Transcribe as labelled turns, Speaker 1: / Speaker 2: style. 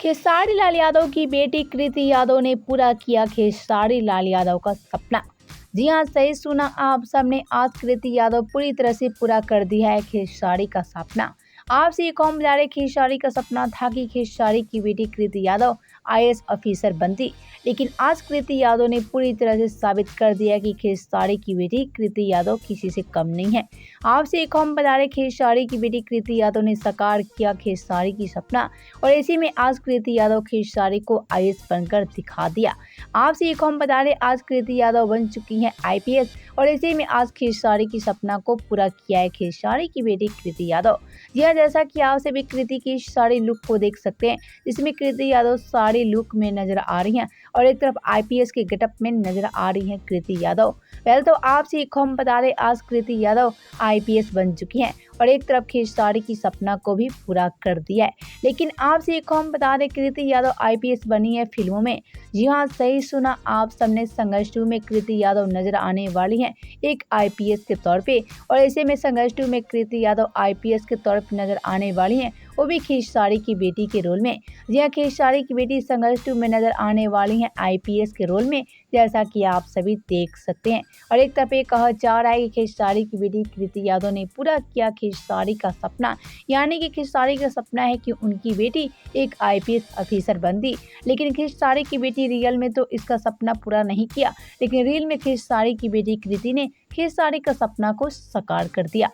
Speaker 1: खेसारी लाल यादव की बेटी कृति यादव ने पूरा किया खेसारी लाल यादव का सपना। जी हाँ, सही सुना आप सबने। आज कृति यादव पूरी तरह से पूरा कर दिया है खेसारी का सपना। आपसे ये कौन बता रहे, खेसारी का सपना था कि खेसारी की बेटी कृति यादव आईएएस ऑफिसर बनती, लेकिन आज कृति यादव ने पूरी तरह से साबित कर दिया कि खेसारी की बेटी कृति यादव किसी से कम नहीं है। आपसे एक हम बता रहे, खेसारी की बेटी कृति यादव ने साकार किया खेसारी की सपना, और इसी में आज कृति यादव खेसारी को आईएएस बनकर दिखा दिया। आपसे एक हम बता रहे, आज कृति यादव बन चुकी हैं आईपीएस, और इसी में आज खेसारी की सपना को पूरा किया है खेसारी की बेटी कृति यादव। जी हाँ, जैसा कि आप सभी कृति की साड़ी लुक को देख सकते हैं, जिसमें कृति यादव साड़ी लुक में नजर आ रही हैं और एक तरफ आईपीएस के गेटअप में नजर आ रही हैं कृति यादव। पहले तो आपसे एक हम बता रहे, आज कृति यादव आईपीएस बन चुकी हैं और एक तरफ खेसारी की सपना को भी पूरा कर दिया है। लेकिन आपसे एक हम बता दें, कृति यादव आईपीएस बनी है फिल्मों में। जी हाँ, सही सुना आप सबने। संघर्ष 2 में कृति यादव नजर आने वाली हैं एक आईपीएस के तौर पे, और ऐसे में संघर्ष 2 में कृति यादव आईपीएस के तौर पे नजर आने वाली हैं, वो भी खेसारी की बेटी के रोल में। जी हाँ, खेसारी की बेटी संघर्ष 2 में नजर आने वाली हैं आईपीएस के रोल में, जैसा कि आप सभी देख सकते हैं। और एक तरफ ये कहा जा रहा है कि खेसारी की बेटी कृति यादव ने पूरा किया खेसारी का सपना, यानी कि खेसारी का सपना है कि उनकी बेटी एक आईपीएस ऑफिसर बनती, लेकिन खेसारी की बेटी रियल में तो इसका सपना पूरा नहीं किया, लेकिन रियल में खेसारी की बेटी कृति ने खेसारी का सपना को साकार कर दिया।